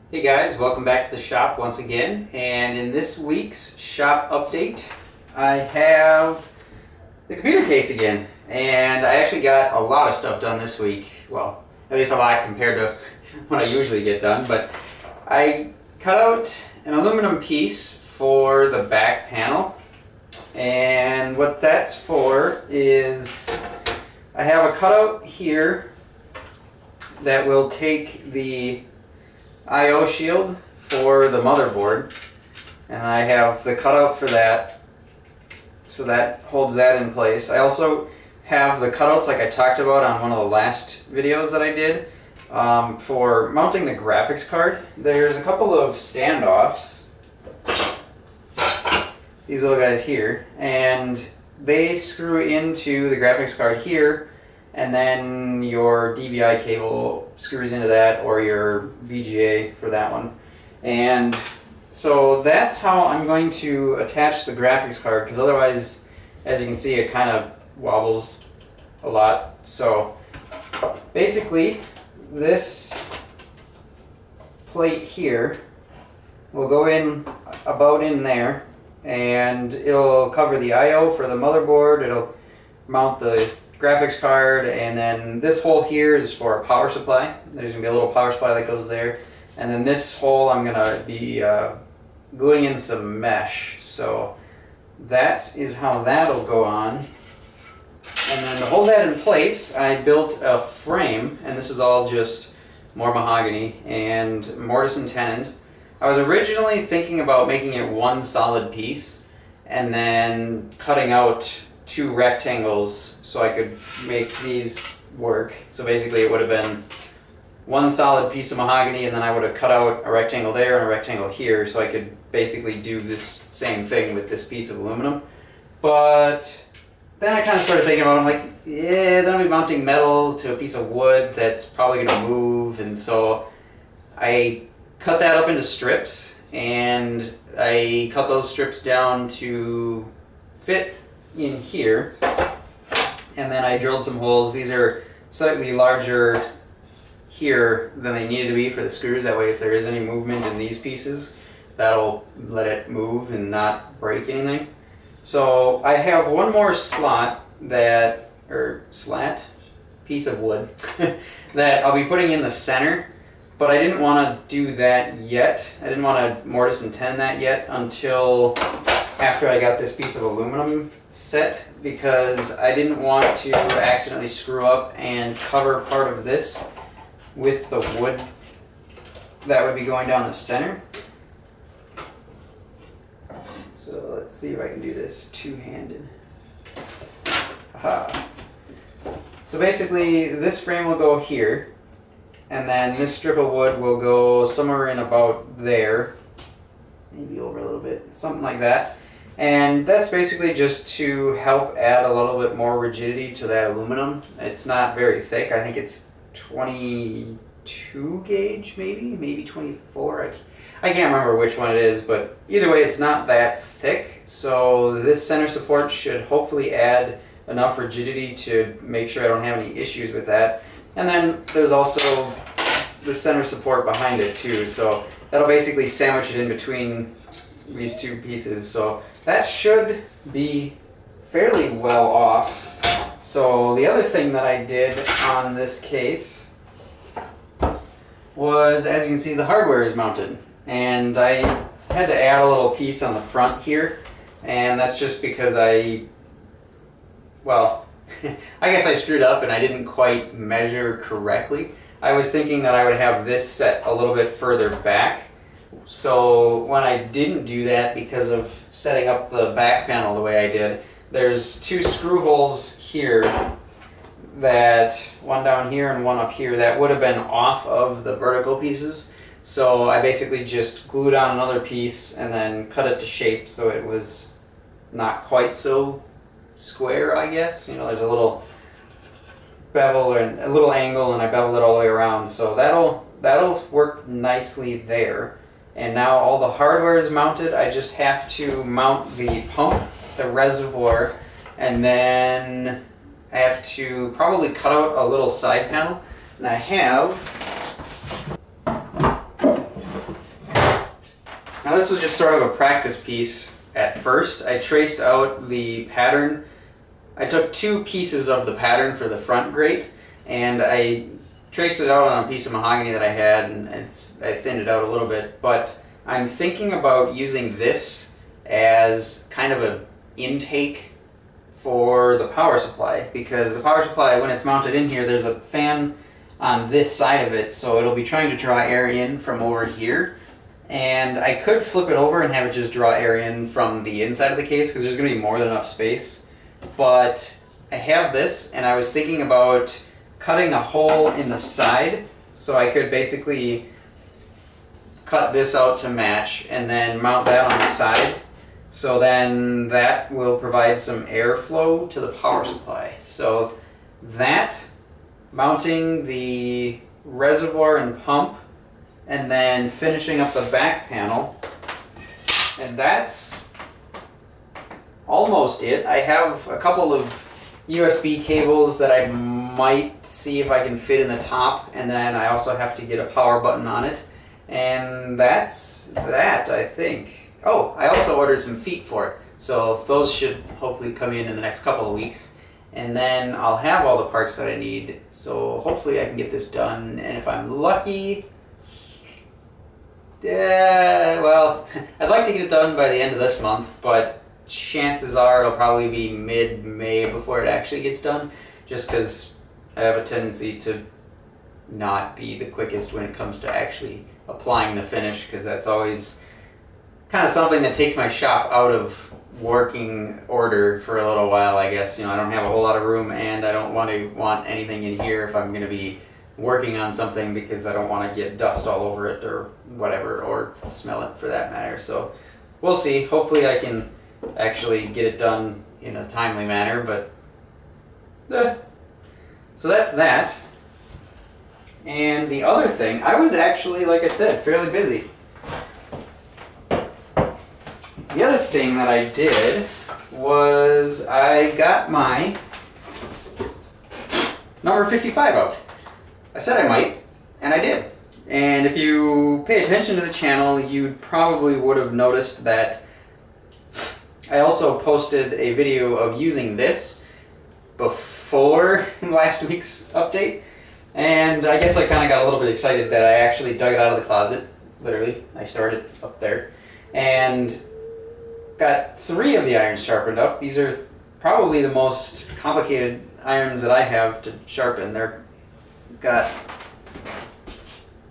Hey guys, welcome back to the shop once again, and in this week's shop update I have the computer case again, and I actually got a lot of stuff done this week. Well, at least a lot compared to what I usually get done, but I cut out an aluminum piece for the back panel, and what that's for is I have a cutout here that will take the I/O shield for the motherboard, and I have the cutout for that, so that holds that in place. I also have the cutouts like I talked about on one of the last videos that I did for mounting the graphics card. There's a couple of standoffs, these little guys here, and they screw into the graphics card here, and then your DVI cable screws into that, or your VGA for that one. And so that's how I'm going to attach the graphics card, because otherwise, as you can see, it kind of wobbles a lot. So basically, this plate here will go in about in there, and it'll cover the I/O for the motherboard, it'll mount the graphics card, and then this hole here is for a power supply. There's going to be a little power supply that goes there, and then this hole I'm going to be gluing in some mesh. So that is how that'll go on. And then to hold that in place, I built a frame, and this is all just more mahogany and mortise and tenon. I was originally thinking about making it one solid piece and then cutting out two rectangles so I could make these work. So basically it would have been one solid piece of mahogany, and then I would have cut out a rectangle there and a rectangle here, so I could basically do this same thing with this piece of aluminum. But then I kind of started thinking about it, I'm like, yeah, then I'll be mounting metal to a piece of wood that's probably going to move, and so I cut that up into strips, and I cut those strips down to fit in here, and then I drilled some holes. These are slightly larger here than they needed to be for the screws. That way if there is any movement in these pieces, that'll let it move and not break anything. So I have one more slot that, or slat, piece of wood that I'll be putting in the center, but I didn't want to do that yet. I didn't want to mortise and tenon that yet until after I got this piece of aluminum set, because I didn't want to accidentally screw up and cover part of this with the wood that would be going down the center. So let's see if I can do this two-handed. Aha. So basically this frame will go here, and then this strip of wood will go somewhere in about there, maybe over a little bit, something like that. And that's basically just to help add a little bit more rigidity to that aluminum. It's not very thick. I think it's 22 gauge, maybe 24. I can't remember which one it is, but either way, it's not that thick. So this center support should hopefully add enough rigidity to make sure I don't have any issues with that. And then there's also the center support behind it too. So that'll basically sandwich it in between these two pieces. So that should be fairly well off. So the other thing that I did on this case was, as you can see, the hardware is mounted. And I had to add a little piece on the front here. And that's just because well, I guess I screwed up and I didn't quite measure correctly. I was thinking that I would have this set a little bit further back. So when I didn't do that, because of setting up the back panel the way I did, there's two screw holes here, that one down here and one up here, that would have been off of the vertical pieces. So I basically just glued on another piece and then cut it to shape so it was not quite so square, I guess. You know, there's a little bevel and a little angle, and I beveled it all the way around. So that'll work nicely there. And now all the hardware is mounted. I just have to mount the pump, the reservoir, and then I have to probably cut out a little side panel. And I have Now this was just sort of a practice piece at first. I traced out the pattern. I took 2 pieces of the pattern for the front grate, and I traced it out on a piece of mahogany that I had, and I thinned it out a little bit. But I'm thinking about using this as kind of an intake for the power supply, because the power supply, when it's mounted in here, there's a fan on this side of it, so it'll be trying to draw air in from over here. And I could flip it over and have it just draw air in from the inside of the case, because there's going to be more than enough space. But I have this, and I was thinking about cutting a hole in the side, so I could basically cut this out to match and then mount that on the side. So then that will provide some airflow to the power supply. So that, mounting the reservoir and pump, and then finishing up the back panel, and that's almost it. I have a couple of USB cables that I might see if I can fit in the top, and then I also have to get a power button on it, and that's that, I think. Oh, I also ordered some feet for it, so those should hopefully come in the next couple of weeks, and then I'll have all the parts that I need, so hopefully I can get this done. And if I'm lucky, well, I'd like to get it done by the end of this month, but chances are it'll probably be mid-May before it actually gets done, just because I have a tendency to not be the quickest when it comes to actually applying the finish, because that's always kind of something that takes my shop out of working order for a little while, I guess. You know, I don't have a whole lot of room, and I don't want anything in here if I'm going to be working on something, because I don't want to get dust all over it or whatever, or smell it for that matter. So we'll see. Hopefully I can actually get it done in a timely manner, but so that's that. And the other thing, I was actually, like I said, fairly busy. The other thing that I did was I got my number 55 out. I said I might, and I did. And if you pay attention to the channel, you probably would have noticed that I also posted a video of using this before last week's update. And I guess I kind of got a little bit excited that I actually dug it out of the closet. Literally, I started up there. And got 3 of the irons sharpened up. These are probably the most complicated irons that I have to sharpen. They're got a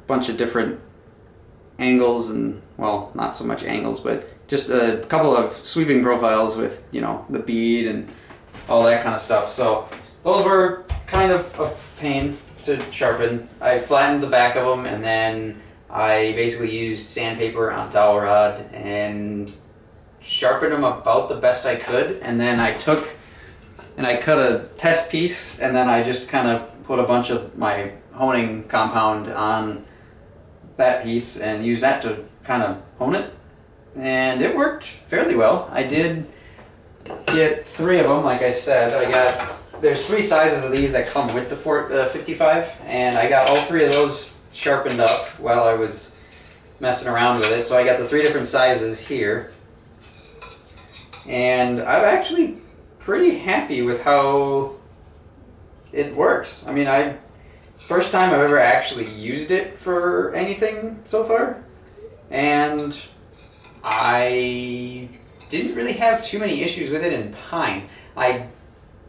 bunch of different angles, and, well, not so much angles, but just a couple of sweeping profiles with, you know, the bead and all that kind of stuff. So those were kind of a pain to sharpen. I flattened the back of them, and then I basically used sandpaper on a dowel rod and sharpened them about the best I could. And then I took and I cut a test piece, and then I just kind of put a bunch of my honing compound on that piece and used that to kind of hone it. And it worked fairly well. I did get 3 of them, like I said. There's 3 sizes of these that come with the 55, and I got all 3 of those sharpened up while I was messing around with it. So I got the 3 different sizes here, and I'm actually pretty happy with how it works. I mean, first time I've ever actually used it for anything so far, and I didn't really have too many issues with it in pine. I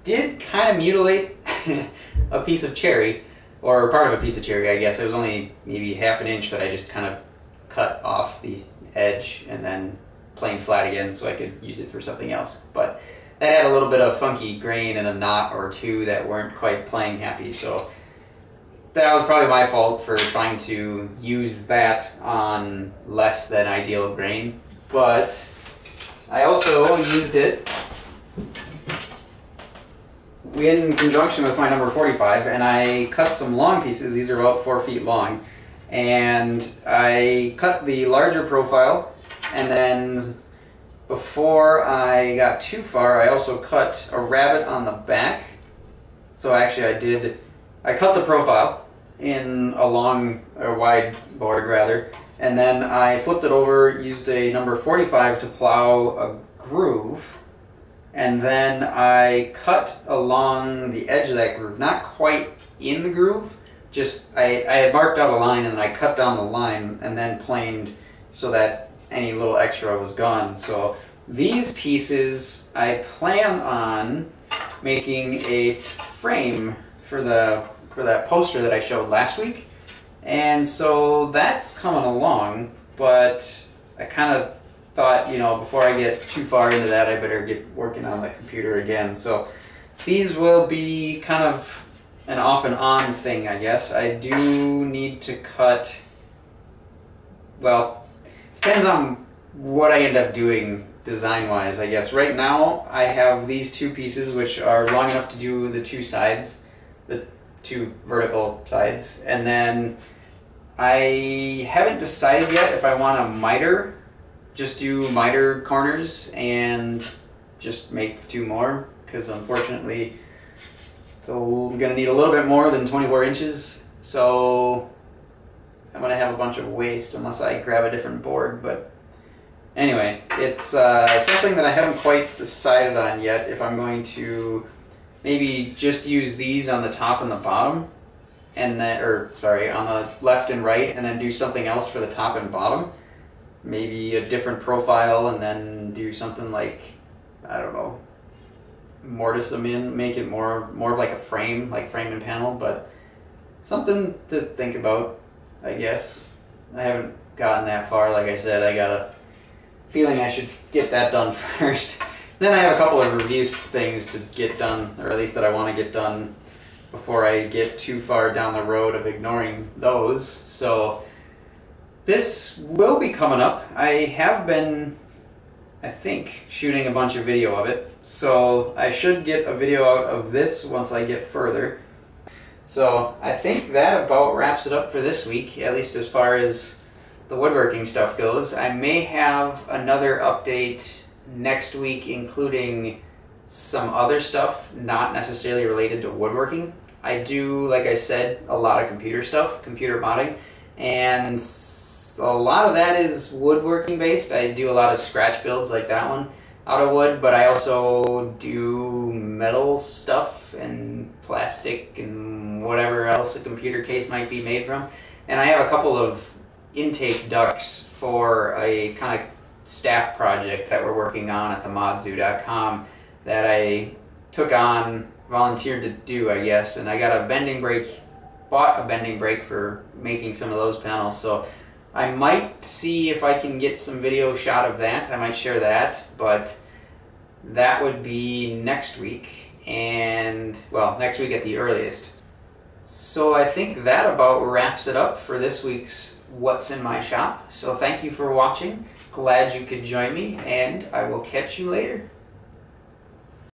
did kind of mutilate a piece of cherry, or part of a piece of cherry, I guess. It was only maybe ½ an inch that I just kind of cut off the edge and then planed flat again so I could use it for something else. But that had a little bit of funky grain and a knot or 2 that weren't quite playing happy, so that was probably my fault for trying to use that on less than ideal grain. But I also used it in conjunction with my number 45, and I cut some long pieces. These are about 4 feet long, and I cut the larger profile, and then before I got too far, I also cut a rabbet on the back. So actually I cut the profile in a wide board rather, And then I flipped it over, used a number 45 to plow a groove, and then I cut along the edge of that groove, not quite in the groove, just I had marked out a line and then I cut down the line and then planed so that any little extra was gone. So these pieces I plan on making a frame for that poster that I showed last week. And so that's coming along, but I kind of thought, you know, before I get too far into that, I better get working on the computer again. So these will be kind of an off and on thing, I guess. I do need to cut, well, depends on what I end up doing design-wise, I guess. Right now, I have these two pieces, which are long enough to do the two sides, the two vertical sides, and then I haven't decided yet if I want to miter, just do miter corners and just make two more, because unfortunately it's going to need a little bit more than 24 inches, so I'm going to have a bunch of waste unless I grab a different board. But anyway, it's something that I haven't quite decided on yet, if I'm going to maybe just use these on the top and the bottom, and then, or sorry, on the left and right, and then do something else for the top and bottom. Maybe a different profile, and then do something like, I don't know, mortise them in, make it more of like a frame, like frame and panel, but something to think about, I guess. I haven't gotten that far. Like I said, I got a feeling I should get that done first. Then I have a couple of review things to get done, or at least that I want to get done before I get too far down the road of ignoring those. So this will be coming up. I have been, I think, shooting a bunch of video of it, so I should get a video out of this once I get further. So I think that about wraps it up for this week, at least as far as the woodworking stuff goes. I may have another update next week, including some other stuff not necessarily related to woodworking. I do, like I said, a lot of computer stuff, computer modding, and a lot of that is woodworking based. I do a lot of scratch builds like that one out of wood, but I also do metal stuff and plastic and whatever else a computer case might be made from. And I have a couple of intake ducts for a kind of staff project that we're working on at themodzoo.com that I took on, volunteered to do, I guess, and I got a bending brake, bought a bending brake for making some of those panels. So I might see if I can get some video shot of that. I might share that, but that would be next week, and, well, next week at the earliest. So I think that about wraps it up for this week's What's in My Shop. So thank you for watching. Glad you could join me, and I will catch you later.